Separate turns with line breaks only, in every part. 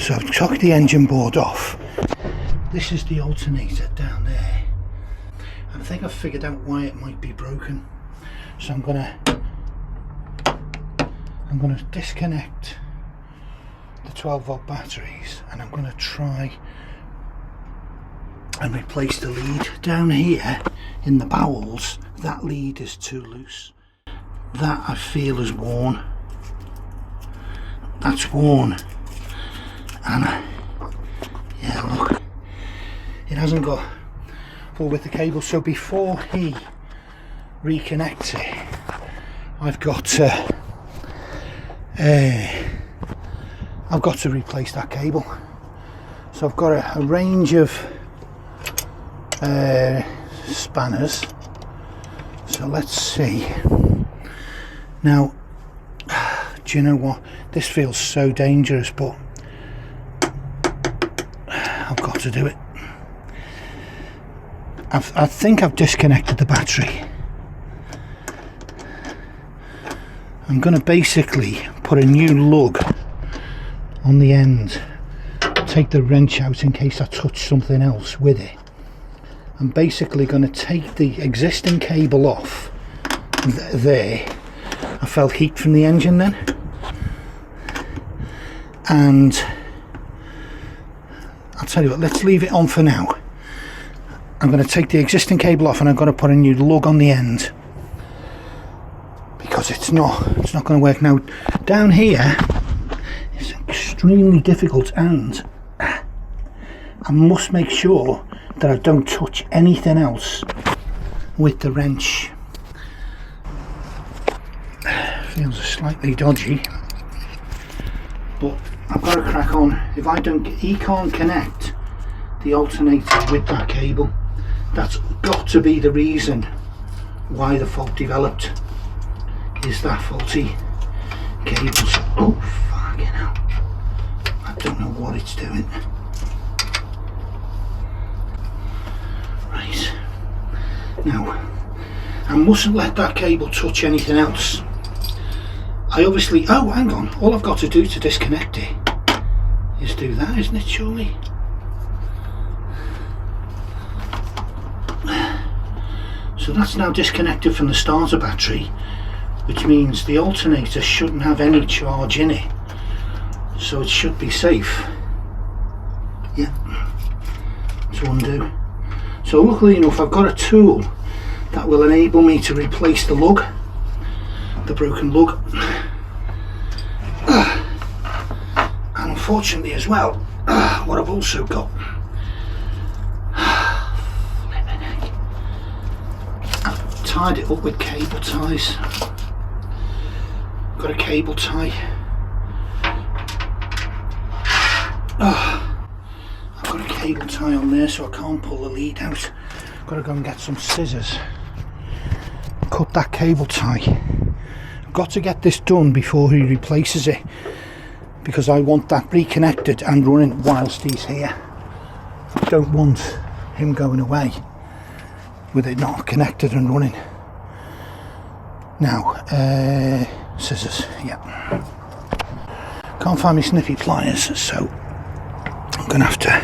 So I've took the engine board off. This is the alternator down there, and I think I've figured out why it might be broken. So I'm gonna disconnect the 12-volt batteries, and I'm gonna try and replace the lead down here in the bowels. That lead is too loose. That I feel is worn. That's worn, and yeah, look, it hasn't got full width of cable. So before he reconnects it, I've got to replace that cable. So I've got a range of spanners. So let's see. Now, do you know what? This feels so dangerous, but I've got to do it. I think I've disconnected the battery. I'm going to basically put a new lug on the end, take the wrench out in case I touch something else with it. I'm basically going to take the existing cable off there. I felt heat from the engine then, and I'll tell you what, let's leave it on for now. I'm going to take the existing cable off, and I'm going to put a new lug on the end, because it's not going to work now. Down here it's extremely difficult, and I must make sure that I don't touch anything else with the wrench. Feels slightly dodgy, but I've got to crack on. If I don't, he can't connect the alternator with that cable. That's got to be the reason why the fault developed, is that faulty cable. Oh fucking hell, I don't know what it's doing. Right, now I mustn't let that cable touch anything else. I obviously, oh hang on, all I've got to do to disconnect it is do that, isn't it, surely? So that's now disconnected from the starter battery, which means the alternator shouldn't have any charge in it, so it should be safe. Yeah, to undo. So luckily enough, I've got a tool that will enable me to replace the lug, the broken lug. And unfortunately as well, what I've also got, I've tied it up with cable ties. Got a cable tie. I've got a cable tie on there, so I can't pull the lead out. Got to go and get some scissors, cut that cable tie. I've got to get this done before he replaces it, because I want that reconnected and running whilst he's here. I don't want him going away with it not connected and running. Now, scissors, yeah. Can't find my snippy pliers, so I'm gonna have to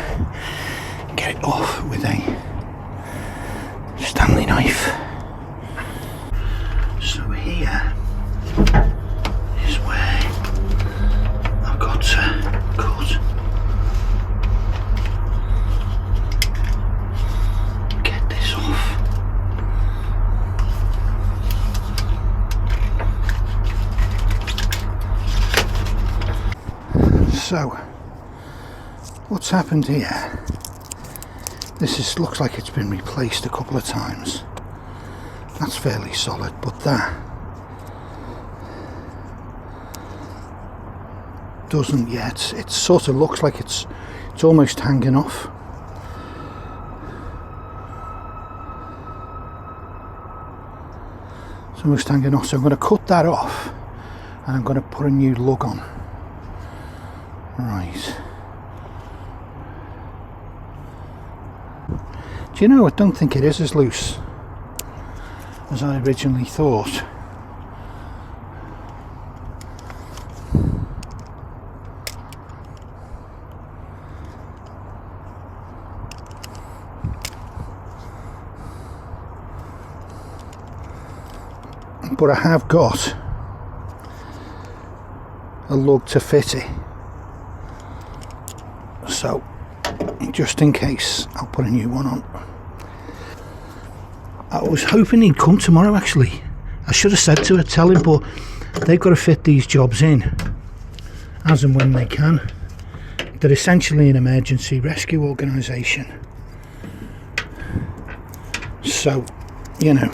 get it off with a Stanley knife. So here is where I've got to cut. Get this off. So what's happened here? Looks like it's been replaced a couple of times. That's fairly solid, but that doesn't yet. It sort of looks like it's almost hanging off. It's almost hanging off, so I'm going to cut that off and I'm going to put a new lug on. Right. Do you know, I don't think it is as loose as I originally thought. but I have got a lug to fit it, so just in case I'll put a new one on. I was hoping he'd come tomorrow actually. I should have said to her, tell him, but they've got to fit these jobs in as and when they can. They're essentially an emergency rescue organisation, so you know,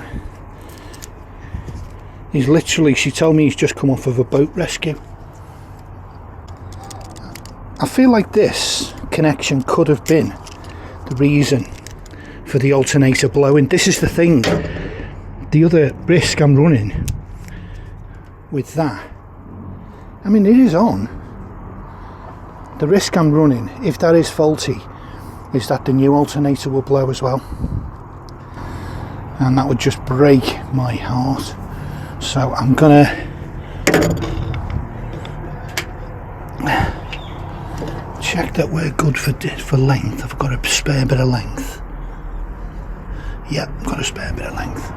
he's literally, she told me he's just come off of a boat rescue. I feel like this connection could have been the reason for the alternator blowing. This is the thing, the other risk I'm running with that, I mean it is on. The risk I'm running, if that is faulty, is that the new alternator will blow as well, and that would just break my heart. So I'm gonna check that we're good for length. I've got a spare bit of length. Yeah, I've got a spare bit of length.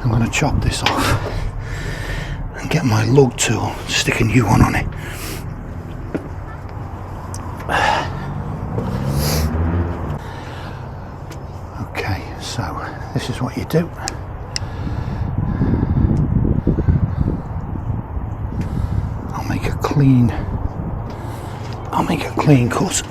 I'm gonna chop this off and get my lug tool, stick a new one on it. Okay, so this is what you do. I'll make a clean cut.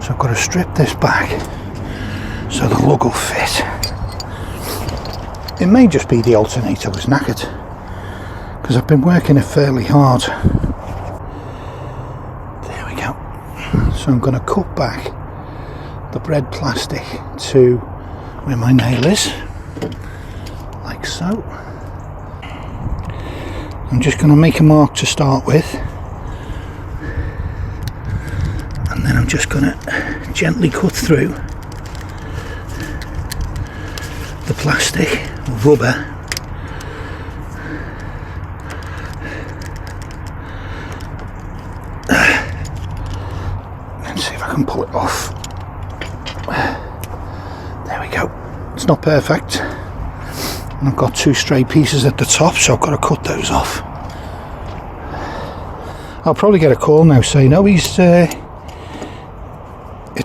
So I've got to strip this back so the lug will fit. It may just be the alternator was knackered, because I've been working it fairly hard. There we go. So I'm going to cut back the bread plastic to where my nail is, like so. I'm just going to make a mark to start with, and then I'm just going to gently cut through the plastic rubber and see if I can pull it off. There we go. It's not perfect, and I've got two stray pieces at the top, so I've got to cut those off. I'll probably get a call now saying, oh, it's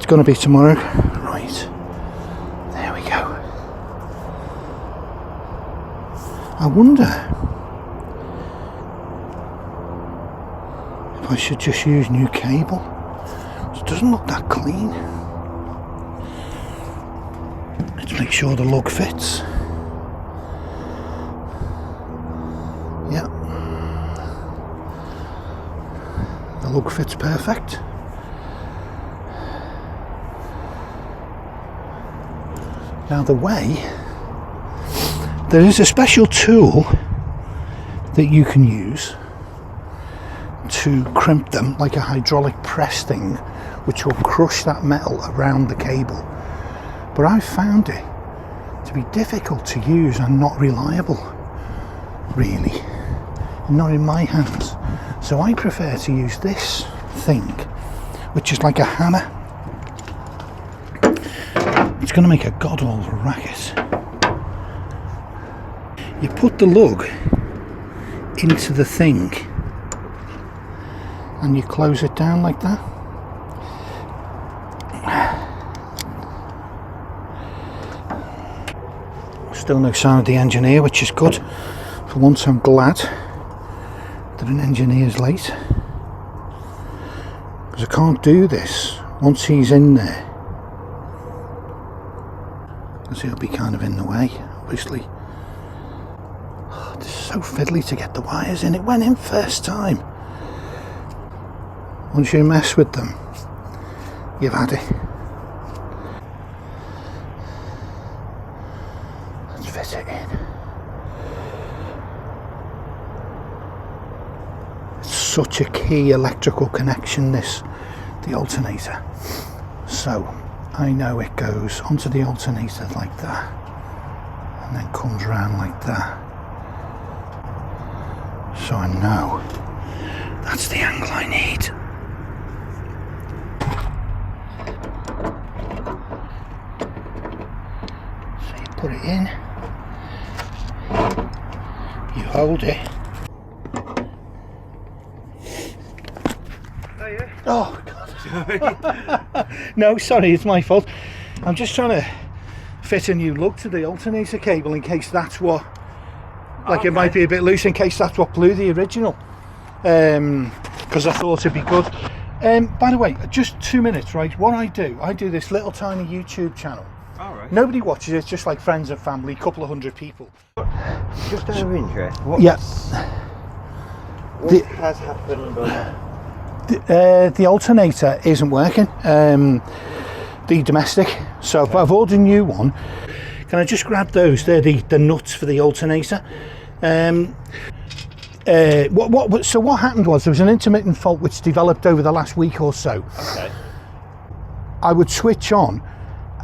going to be tomorrow. Right, there we go. I wonder if I should just use new cable. It doesn't look that clean. Let's make sure the lug fits. Yeah, the lug fits perfect. Now the way, there is a special tool that you can use to crimp them, like a hydraulic press thing, which will crush that metal around the cable. But I found it to be difficult to use and not reliable, really, not in my hands. So I prefer to use this thing, which is like a hammer. It's going to make a god awful racket. You put the lug into the thing and you close it down like that. Still no sign of the engineer, which is good. For once I'm glad that an engineer's late, because I can't do this once he's in there, because he'll be kind of in the way, obviously. Oh, this is so fiddly to get the wires in. It went in first time. Once you mess with them, you've had it. Let's fit it in. It's such a key electrical connection, this, the alternator. So I know it goes onto the alternator like that, and then comes round like that, So I know that's the angle I need. So you put it in, you hold it.
Oh yeah?
Oh God. No, sorry, it's my fault. I'm just trying to fit a new lug to the alternator cable in case that's what, like okay. It might be a bit loose in case that's what blew the original, because I thought it'd be good. By the way, just 2 minutes, right? What I do this little tiny YouTube channel.
All right.
Nobody watches it, it's just like friends and family, couple of hundred people.
Just out of interest, what has happened?
The alternator isn't working, the domestic, so I've ordered a new one. Can I just grab those? They're the nuts for the alternator. So what happened was there was an intermittent fault which developed over the last week or so.
Okay.
I would switch on,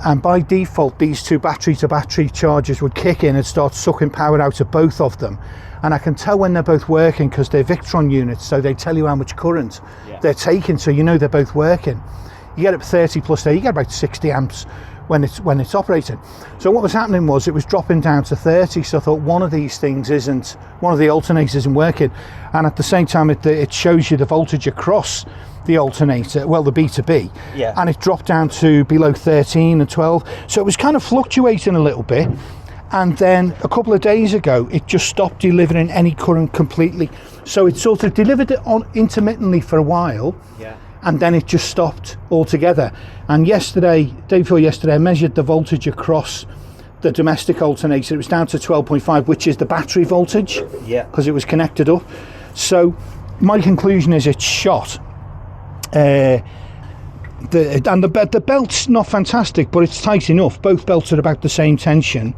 and by default these two battery to battery chargers would kick in and start sucking power out of both of them. And I can tell when they're both working because they're Victron units, so they tell you how much current they're taking, so you know they're both working. You get up 30 plus there, you get about 60 amps when it's operating. So what was happening was it was dropping down to 30, so I thought one of the alternators isn't working, and at the same time it shows you the voltage across the alternator, well, the B2B, and it dropped down to below 13 and 12, so it was kind of fluctuating a little bit. And then a couple of days ago it just stopped delivering any current completely, so it sort of delivered it on intermittently for a while, and then it just stopped altogether. And day before yesterday, I measured the voltage across the domestic alternator. It was down to 12.5, which is the battery voltage, because it was connected up. So my conclusion is it's shot. The belt's not fantastic, but it's tight enough. Both belts are about the same tension.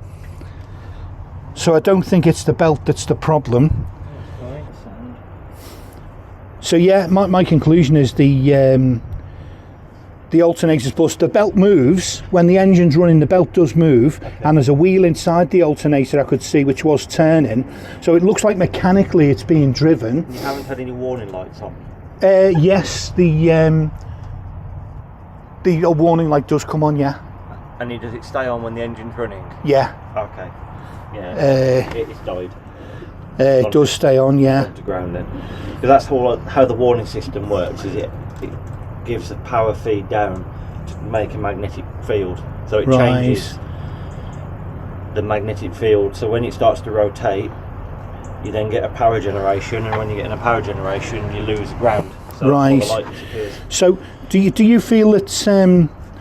So I don't think it's the belt that's the problem. So yeah, my conclusion is the alternator's bust. The belt moves when the engine's running. The belt does move, and there's a wheel inside the alternator I could see which was turning. So it looks like mechanically it's being driven.
You haven't had any warning lights on?
Yes, the warning light does come on. Yeah.
And does it stay on when the engine's running?
Yeah.
Okay. Yeah, it's died.
It does stay on, yeah.
To ground then, because that's how the warning system works. Is it gives a power feed down to make a magnetic field, so it changes the magnetic field. So when it starts to rotate, you then get a power generation, and when you get in a power generation, you lose ground. So all the light disappears.
So do you feel that?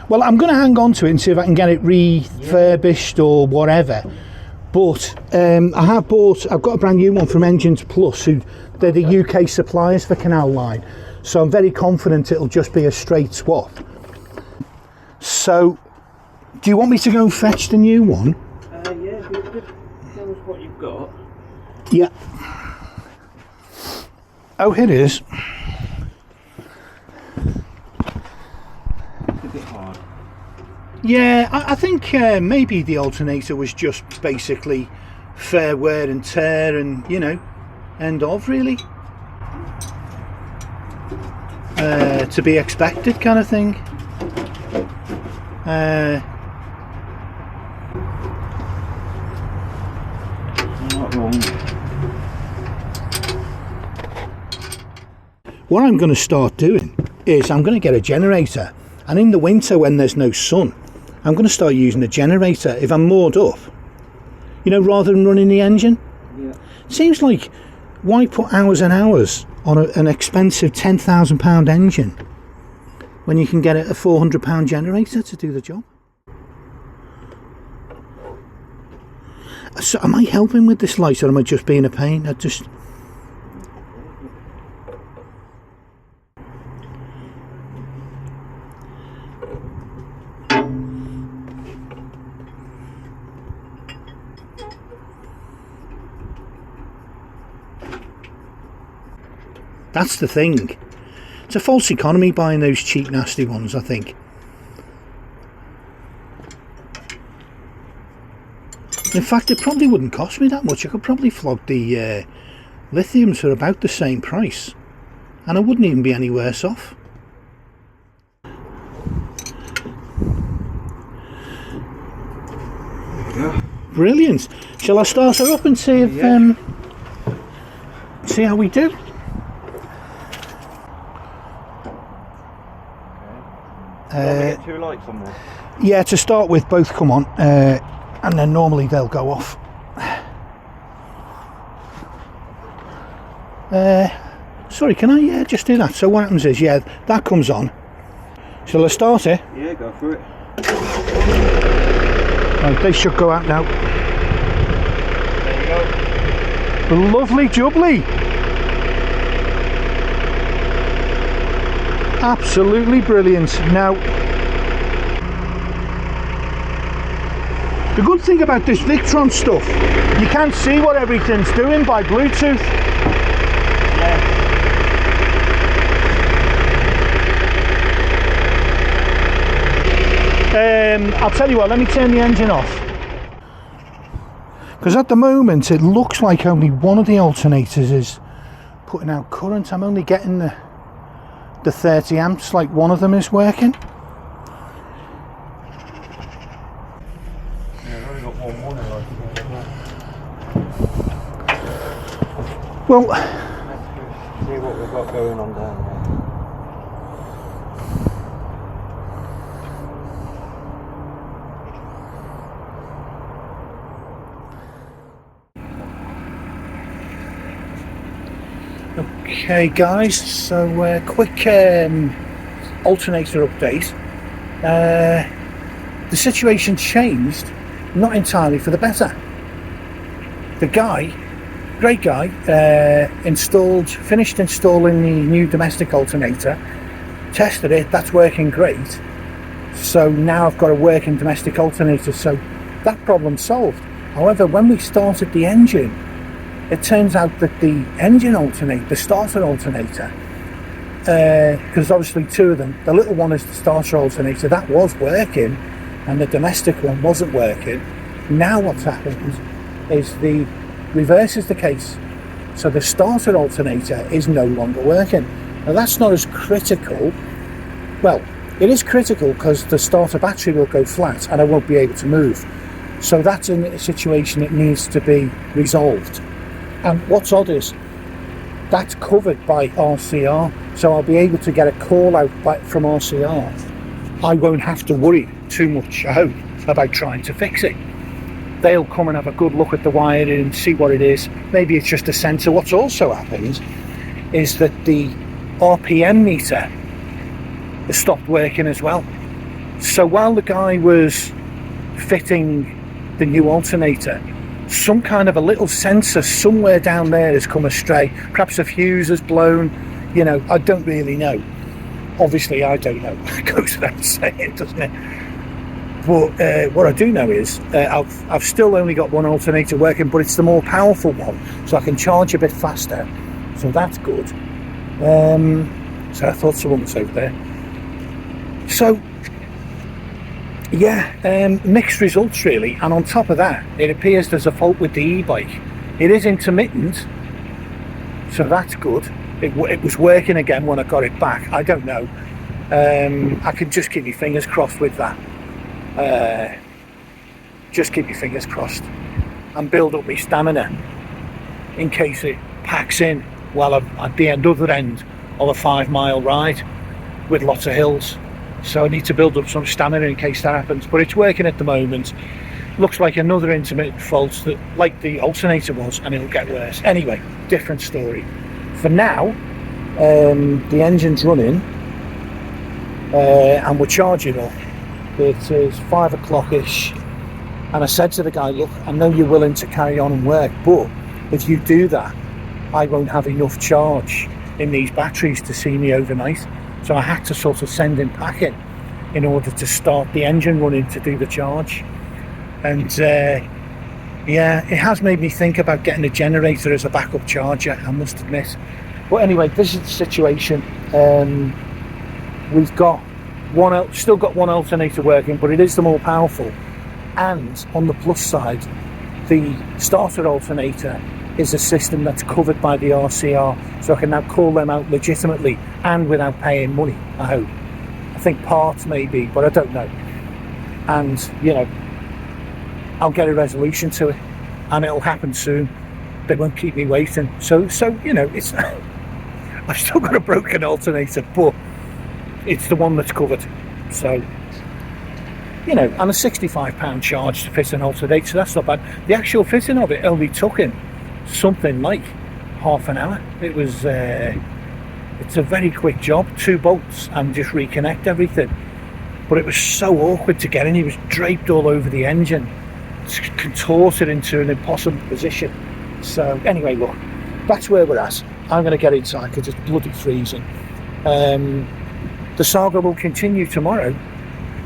Well, I'm going to hang on to it and see if I can get it refurbished or whatever. But I've got a brand new one from Engines Plus, they're the UK suppliers for Canal Line. So I'm very confident it'll just be a straight swap. So, do you want me to go and fetch the new one?
Yeah, if you could tell us what you've got.
Yeah. Oh, here it is.
It's a bit hard.
Yeah, I think maybe the alternator was just basically fair wear and tear, and end of really. To be expected kind of thing.
Not wrong.
What I'm going to start doing is I'm going to get a generator, and in the winter when there's no sun, I'm going to start using the generator if I'm moored up, rather than running the engine.
Yeah.
It seems like, why put hours and hours on an expensive £10,000 engine when you can get a £400 generator to do the job? So am I helping with this light, or am I just being a pain? That's the thing. It's a false economy buying those cheap, nasty ones, I think. In fact, it probably wouldn't cost me that much. I could probably flog the lithiums are about the same price, and I wouldn't even be any worse off.
Yeah.
Brilliant. Shall I start her up and see if see how we do?
Get 2 lights on there.
Yeah, to start with, both come on, and then normally they'll go off. Sorry, can I just do that? So what happens is, yeah, that comes on. Shall I start it?
Yeah, go for it.
Right, they should go out now.
There you go.
Lovely jubbly. Absolutely brilliant. Now, the good thing about this Victron stuff, you can't see what everything's doing by Bluetooth.
Yeah.
I'll tell you what, let me turn the engine off. Because at the moment it looks like only one of the alternators is putting out current. I'm only getting the 30 amps, like one of them is working.
Yeah, I've only got one light.
Well,
Let's see what we've got going on down there.
okay guys, so quick alternator update. The situation changed, not entirely for the better. The guy, great guy, finished installing the new domestic alternator, tested it, that's working great. So now I've got a working domestic alternator, so that problem's solved. However, when we started the engine, it turns out that the engine alternator, the starter alternator, because obviously 2 of them, the little one is the starter alternator, that was working, and the domestic one wasn't working. Now what's happened is the reverse is the case. So the starter alternator is no longer working. Now that's not as critical. Well, it is critical because the starter battery will go flat and I won't be able to move. So that's a situation that needs to be resolved. And what's odd is that's covered by RCR, so I'll be able to get a call out from RCR. I won't have to worry too much, I hope, about trying to fix it. They'll come and have a good look at the wiring and see what it is. Maybe it's just a sensor. What's also happened is that the RPM meter has stopped working as well. So while the guy was fitting the new alternator, some kind of a little sensor somewhere down there has come astray. Perhaps a fuse has blown, you know, I don't really know. Obviously I don't know. It goes without saying, doesn't it? But what I do know is I've still only got one alternator working, but it's the more powerful one, so I can charge a bit faster, so that's good. So I thought someone was over there. So yeah, mixed results really, and on top of that it appears there's a fault with the e-bike. It is intermittent, so that's good. It was working again when I got it back. I don't know, I can just keep my fingers crossed with that. Just keep your fingers crossed and build up my stamina in case it packs in while I'm at the other end of a 5-mile ride with lots of hills. So I need to build up some stamina in case that happens, but it's working at the moment. Looks like another intermittent fault that, like the alternator was, and it'll get worse. Anyway, different story. For now, the engine's running and we're charging up. It is 5 o'clock-ish, and I said to the guy, look, I know you're willing to carry on and work, but if you do that, I won't have enough charge in these batteries to see me overnight. So I had to sort of send him packing in order to start the engine running to do the charge. And yeah, it has made me think about getting a generator as a backup charger, I must admit. But anyway, this is the situation. We've got still got one alternator working, but it is the more powerful. And on the plus side, the starter alternator
is a system that's covered by the RCR, so I can now call them out legitimately and without paying money, I hope. I think parts maybe, but I don't know. And, you know, I'll get a resolution to it, and it'll happen soon. They won't keep me waiting. So you know, it's I've still got a broken alternator, but it's the one that's covered. So, you know, and a £65 charge to fit an alternator, that's not bad. The actual fitting of it only took him something like half an hour. It was it's a very quick job, 2 bolts and just reconnect everything. But it was so awkward to get in. He was draped all over the engine, contorted into an impossible position. So anyway, look, that's where we're at. I'm going to get inside because it's bloody freezing. The saga will continue tomorrow,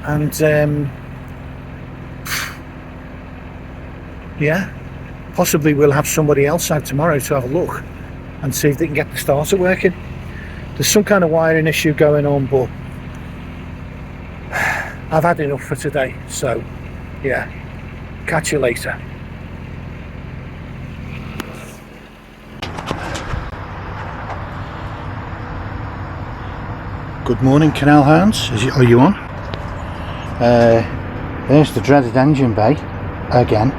and yeah, possibly we'll have somebody else out tomorrow to have a look and see if they can get the starter working. There's some kind of wiring issue going on, but I've had enough for today. So yeah, catch you later.
Good morning, Canal Hounds. Are you on? There's the dreaded engine bay again.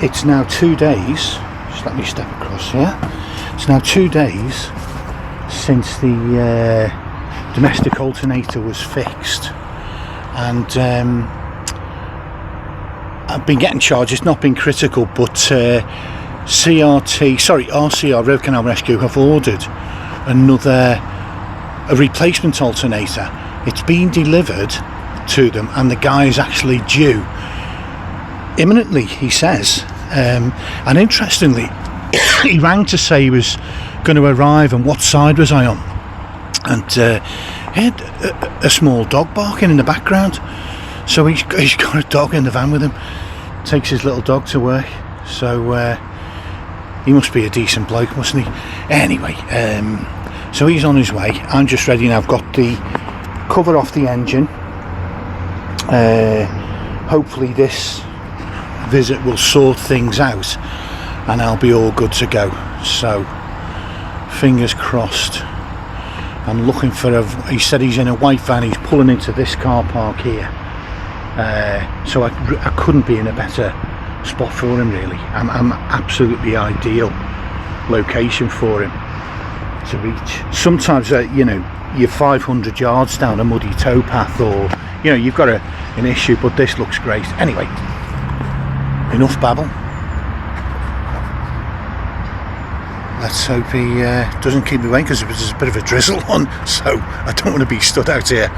It's now 2 days. Just let me step across here. It's now 2 days since the domestic alternator was fixed, and I've been getting charged. It's not been critical, but RCR Road Canal Rescue have ordered a replacement alternator. It's been delivered to them, and the guy is actually due imminently, he says. And interestingly, he rang to say he was going to arrive and what side was I on, and he had a small dog barking in the background. So he's got a dog in the van with him, takes his little dog to work. So he must be a decent bloke, mustn't he? Anyway, so he's on his way. I'm just ready now. I've got the cover off the engine. Hopefully this visit will sort things out and I'll be all good to go. So fingers crossed. I'm looking for he said he's in a white van. He's pulling into this car park here. So I couldn't be in a better spot for him, really. I'm absolutely ideal location for him to reach. Sometimes you know, you're 500 yards down a muddy towpath, or you know, you've got an issue, but this looks great. Anyway, enough babble. Let's hope he doesn't keep me waiting, because there's a bit of a drizzle on, so I don't want to be stood out here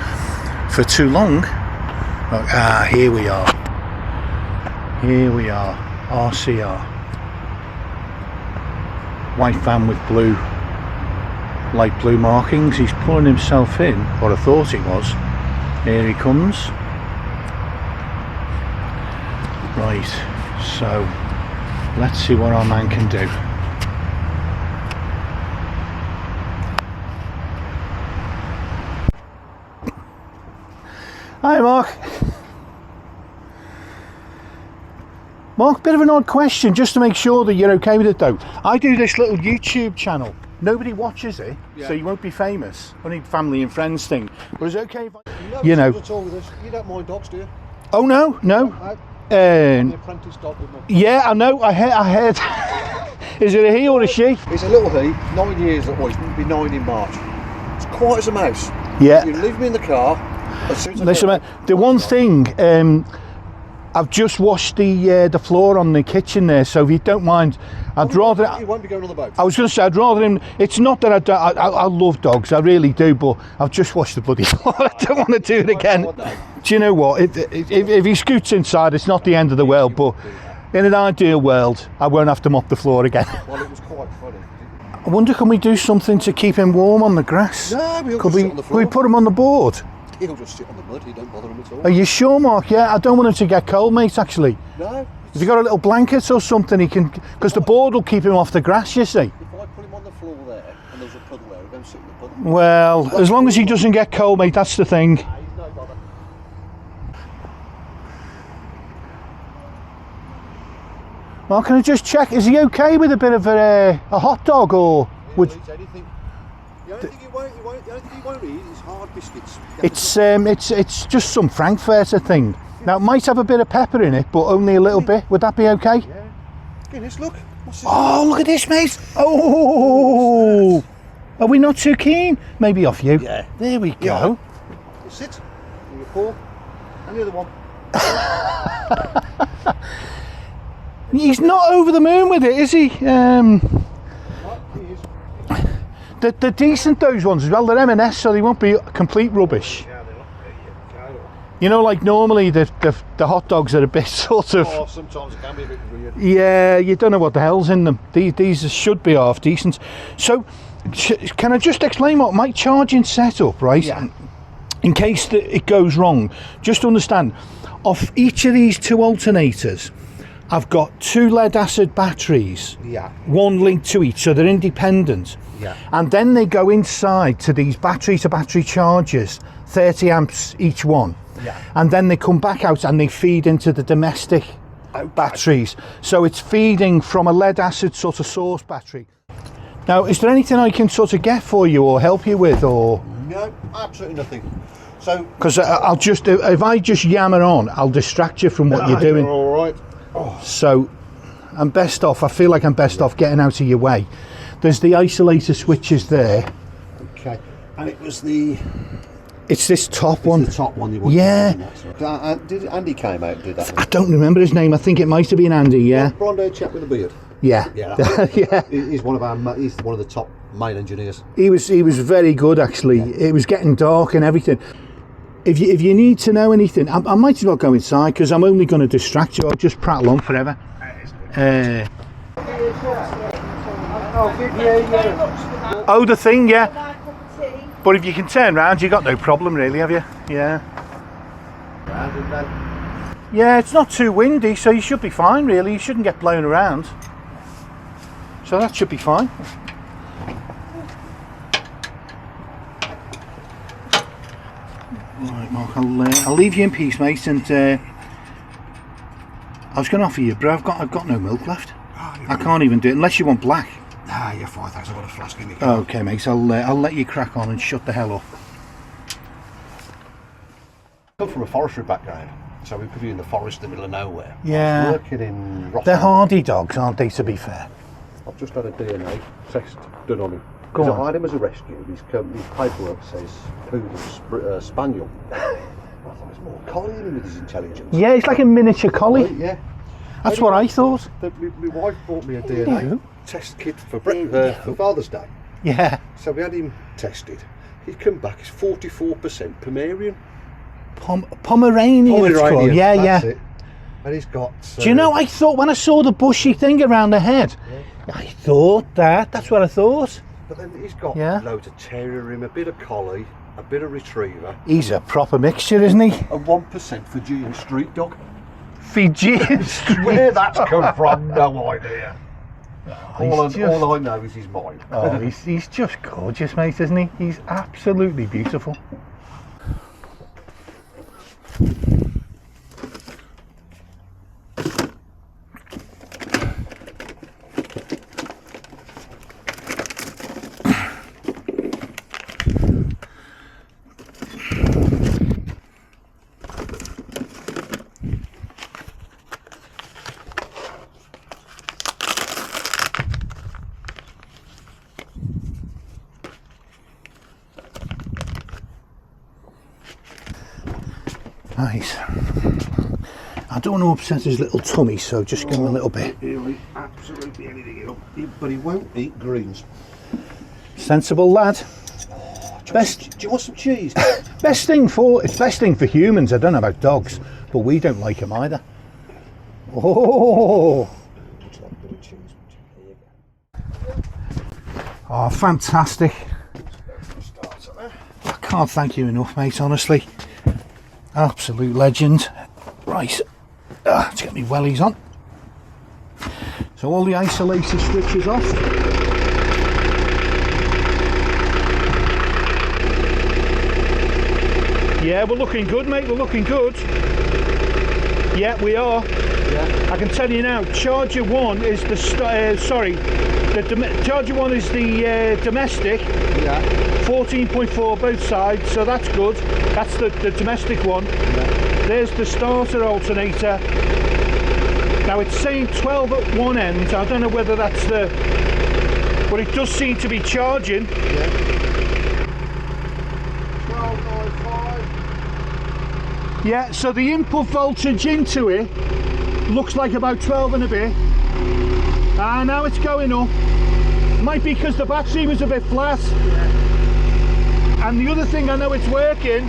for too long. Here we are. Here we are. RCR. White van with blue, light blue markings. He's pulling himself in, what I thought he was. Here he comes. Right, so let's see what our man can do. Hi Mark. Mark, bit of an odd question, just to make sure that you're okay with it though. I do this little YouTube channel. Nobody watches it, yeah. So you won't be famous. Only family and friends thing. But it's okay if I, you know. At all with this. You don't mind dogs, do you? Oh no, no. The apprentice dog with me. Yeah, I know. I heard. Is it a he or a she?
It's a little he. 9 years. Well, he's going to be 9 in March. It's quiet as a mouse.
Yeah.
You leave me in the car. As soon as
listen, the one thing. I've just washed the floor on the kitchen there, so if you don't mind, I'd rather.
You won't be going on the boat.
I was going to say I'd rather him. It's not that I love dogs, I really do, but I've just washed the bloody floor. I don't want to do it again. Do you know what? If he scoots inside, it's not the end of the world. But in an ideal world, I won't have to mop the floor again.
Well, it was quite funny.
I wonder, can we do something to keep him warm on the grass?
No, we'll just sit on the floor.
Could we put him on the board?
He'll just sit on the mud, he don't bother him at all.
Are you sure, Mark? Yeah, I don't want him to get cold, mate, actually.
No.
Have you got a little blanket or something he can... Because the board will keep him off the grass, you see.
If I put him on the floor there, and there's a puddle there, he'll go sit in the puddle.
Well, as long as he doesn't get cold, mate, that's the thing.
Nah, he's no bother.
Well, can I just check, is he okay with a bit of a hot dog, or would...
Eats anything. The only thing he won't eat is hard biscuits.
It's just some Frankfurter thing. Now, it might have a bit of pepper in it, but only a little bit. Would that be okay?
Yeah. Guinness, look. What's this?
Oh, look at this, mate. Oh, are we not too keen? Maybe off you.
Yeah.
There we go.
Yeah. You sit. You pour. And the other one.
He's not over the moon with it, is he?
He is.
They're decent, those ones as well. They're M&S, so they won't be complete rubbish.
Yeah, they look good.
You know, like normally the hot dogs are a bit sort of...
Oh, sometimes it can be a bit weird.
Yeah, you don't know what the hell's in them. These should be half decent. So, can I just explain what my charging setup, right?
Yeah.
In case it goes wrong, just understand, off each of these 2 alternators, I've got 2 lead acid batteries,
Yeah.
one linked to each, so they're independent.
Yeah.
And then they go inside to these battery to battery chargers, 30 amps each one.
Yeah.
And then they come back out and they feed into the domestic batteries. So it's feeding from a lead acid sort of source battery. Now, is there anything I can sort of get for you or help you with, or?
No, absolutely nothing. So,
Because I'll just, if I just yammer on, I'll distract you from what you're doing.
You're all right.
So I'm best off, I feel like I'm best off getting out of your way. There's the isolator switches there.
Okay. And it was the
It's this top one.
the top one you wanted.
Yeah.
Did Andy came out and did that?
I don't remember his name. I think it might have been Andy, yeah.
Blonde-haired chap with a beard.
Yeah.
Yeah.
Yeah.
He's one of the top male engineers.
He was very good, actually. It was getting dark and everything. If you need to know anything, I might as well go inside, because I'm only going to distract you. I'll just prattle on forever. Oh, the thing, yeah. But if you can turn round, you got no problem, really, have you? Yeah. Yeah, it's not too windy, so you should be fine, really. You shouldn't get blown around. So that should be fine. Right, Mark, I'll leave you in peace, mate. And I was going to offer you, but I've got no milk left. I can't even do it unless you want black.
Ah, you're fine, thanks. I've got a flask in the
Okay, mate. I'll let you crack on and shut the hell up.
I come from a forestry background, so we could be in the forest in the middle of nowhere.
Yeah.
I was working in Rotterdam.
They're hardy dogs, aren't they? To be fair.
I've just had a DNA test done on him.
Go
So
on.
I had him as a rescue. His paperwork says poodle spaniel. I thought it was more collie than with his intelligence.
Yeah, it's like a miniature collie.
Yeah.
That's what I thought.
My wife bought me a
you
DNA
go.
test kit for Father's Day.
Yeah.
So we had him tested. He'd come back, he's 44% Pomerian.
Pomeranian, it's called. Yeah,
that's
yeah.
it. And he's got...
Do you know, I thought when I saw the bushy thing around the head, I thought that's what I thought.
But then he's got
Yeah.
loads of terrier in him, a bit of collie, a bit of retriever,
He's a proper mixture, isn't he?
and 1% Fijian street dog.
Fijian street.
Where that's come from, no idea. All
he's just-
I know is he's mine.
Oh, he's just gorgeous, mate, isn't he? He's absolutely beautiful. Nice. I don't want to upset his little tummy, so just give him a little bit.
He'll eat absolutely anything, but he won't eat greens.
Sensible lad. Best,
Do you want some cheese?
best thing for humans. I don't know about dogs, but we don't like them either. Oh, oh, fantastic! I can't thank you enough, mate. Honestly, absolute legend. Right, let's get me wellies on. So all the isolation switches off. Yeah, we're looking good, mate. We're looking good. Yeah, we are.
Yeah.
I can tell you now, charger 1 is the charger 1 is the domestic.
Yeah.
14.4 both sides, so that's good. That's the domestic one.
Yeah.
There's the starter alternator. Now it's saying 12 at one end. I don't know whether that's the, but it does seem to be charging.
Yeah. 12.95.
Yeah, so the input voltage into it looks like about 12 and a bit. Ah, now it's going up. Might be because the battery was a bit flat.
Yeah.
And the other thing I know it's working,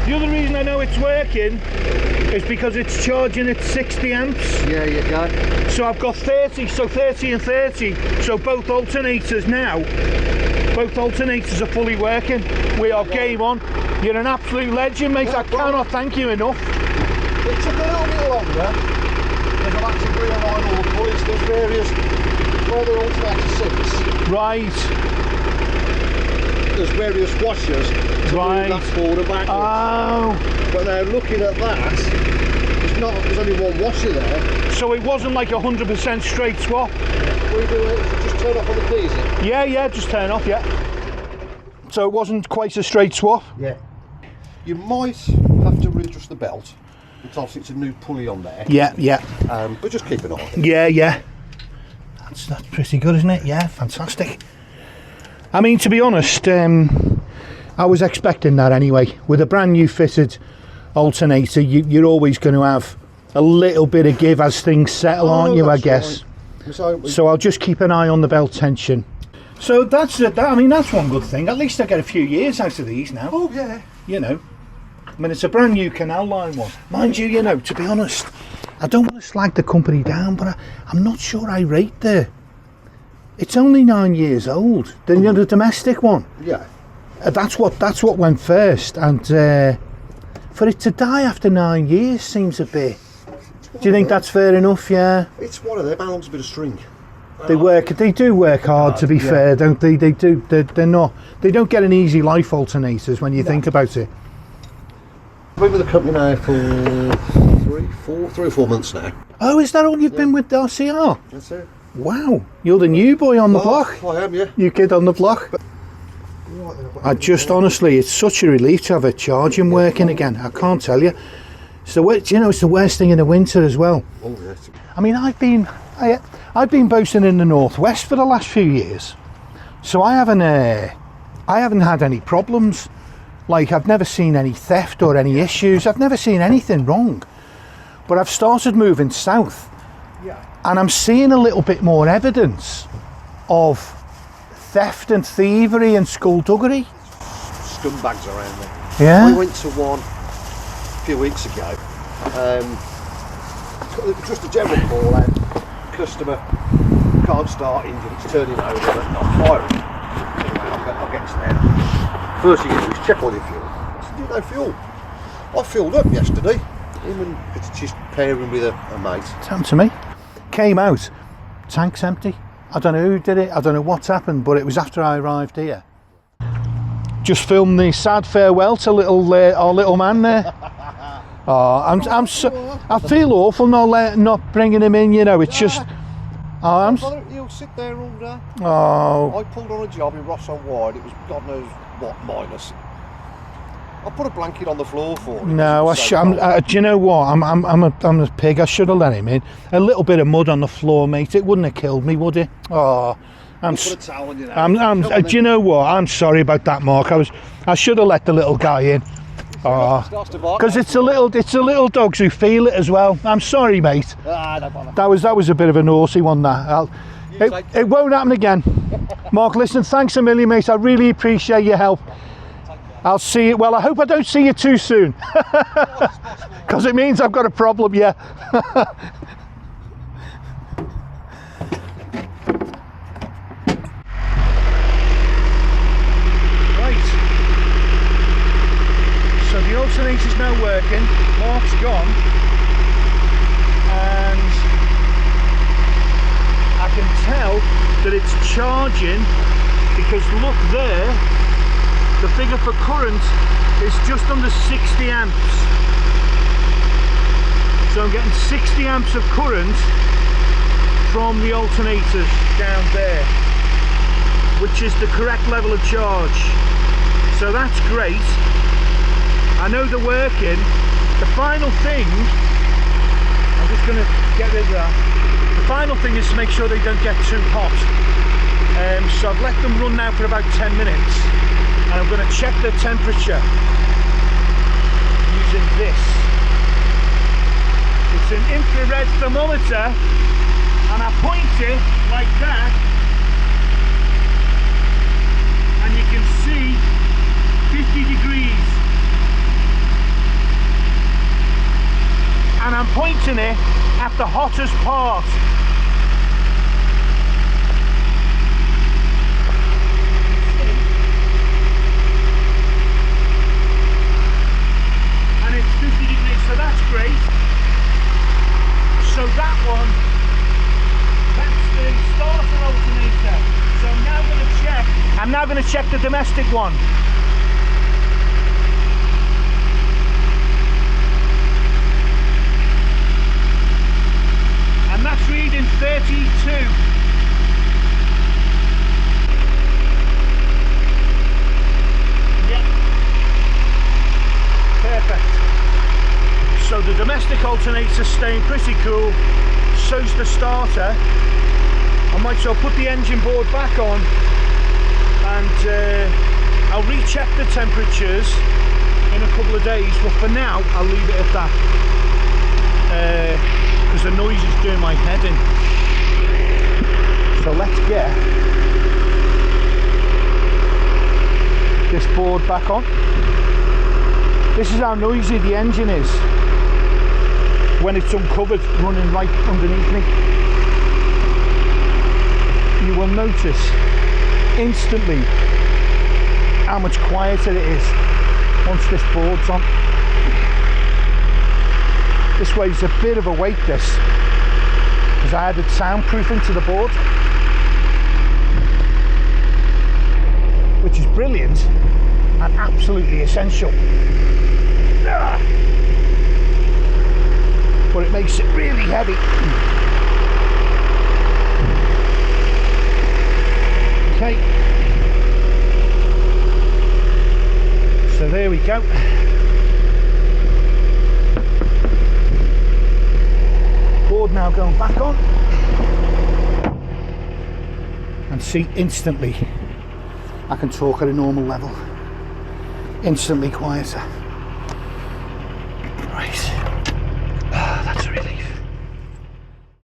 the other reason I know it's working is because it's charging at 60 amps.
Yeah, you go.
So I've got 30, so 30 and 30. So both alternators now, both alternators are fully working. We are game on. You're an absolute legend, mate.
Yeah,
I cannot thank you enough.
It took a little bit longer because I've had to realign all the pulleys. There's various, where the alternator sits,
Right,
there's various washers to
Right.
move that forward and backwards.
oh,
But now looking at that, there's only one washer there.
so it wasn't like 100% straight swap.
We do it, just turn off on the keys.
Yeah, just turn off, yeah. So it wasn't quite a straight swap.
Yeah. You might have to readjust the belt. It's obviously it's a new pulley on there.
Yeah.
But just keep an eye on it.
Yeah. That's pretty good, isn't it? Yeah, fantastic. I mean, to be honest, I was expecting that anyway. With a brand new fitted alternator, you're always going to have a little bit of give as things settle, aren't you, I guess?
Right.
So I'll just keep an eye on the belt tension. So that's one good thing. At least I get a few years out of these now.
Oh yeah.
You know, I mean, it's a brand new canal line one. Mind you, to be honest, I don't want to slag the company down, but I'm not sure I rate the. It's only 9 years old. The domestic one.
Yeah.
That's what went first, and for it to die after 9 years seems a bit. Do you think that's fair enough? Yeah.
It's one of them. How long's a bit of string?
They do work hard, to be fair, don't they? They do. They're not. They don't get an easy life, alternators, when you think about it.
I've been with the company now for 3 or 4 months now.
Oh, is that all you've been with RCR?
That's it.
Wow, you're the new boy on the block.
I am, yeah.
You kid on the block. Honestly, it's such a relief to have a charging working again. I can't tell you. It's the worst thing in the winter as well.
Oh, yes.
I mean, I've been boasting in the northwest for the last few years, so I haven't had any problems. Like, I've never seen any theft or any issues. I've never seen anything wrong. But I've started moving south, and I'm seeing a little bit more evidence of theft and thievery and skullduggery.
Scumbags around there.
Yeah.
We went to one a few weeks ago. Just a general call out. Customer can't start engine, it's turning over, but not firing. Anyway, I'll get to there. First thing you do is check all your fuel. I said, no fuel. I filled up yesterday. Even it's just pairing with a mate.
It's happened to me. Came out, tank's empty. I don't know who did it, I don't know what's happened, but it was after I arrived here. Just filmed the sad farewell to our little man there. Oh, I feel awful not bringing him in, it's just.
He'll sit there all day.
Oh.
I pulled on a job in Ross on Wide, it was God knows what minus. I put a blanket on the floor for him.
No, do you know what? I'm a pig. I should have let him in. A little bit of mud on the floor, mate. It wouldn't have killed me, would it? Oh,
Put a towel on your nose.
do you know what? I'm sorry about that, Mark. I should have let the little guy in. Oh, because it's the little dogs who feel it as well. I'm sorry, mate.
No bother.
That was a bit of a naughty one. That it won't happen again. Mark, listen, thanks a million, mate. I really appreciate your help. I'll see you. Well, I hope I don't see you too soon, because it means I've got a problem. Yeah. Right. So the alternator's now working. Mark's gone, and I can tell that it's charging because look there. The figure for current is just under 60 amps. So I'm getting 60 amps of current from the alternators down there, which is the correct level of charge. So that's great. I know they're working. The final thing, I'm just going to get rid of that. The final thing is to make sure they don't get too hot. So I've let them run now for about 10 minutes, and I'm going to check the temperature using this. It's an infrared thermometer, and I point it like that, and you can see 50 degrees. And I'm pointing it at the hottest part. And it's 50 degrees, so that's great. So that one, that's the starter alternator. So I'm now going to check the domestic one. And that's reading 32. Yep. Perfect. So the domestic alternator's staying pretty cool, so's the starter. I might as well put the engine board back on, and I'll recheck the temperatures in a couple of days, but for now I'll leave it at that, because the noise is doing my head in. So let's get this board back on. This is how noisy the engine is when it's uncovered, running right underneath me. You will notice instantly how much quieter it is once this board's on. This weighs a bit of a weight, this, because I added soundproofing to the board, which is brilliant and absolutely essential. But it makes it really heavy. Okay, so there we go. Board now going back on, and see, instantly I can talk at a normal level, instantly quieter. Right.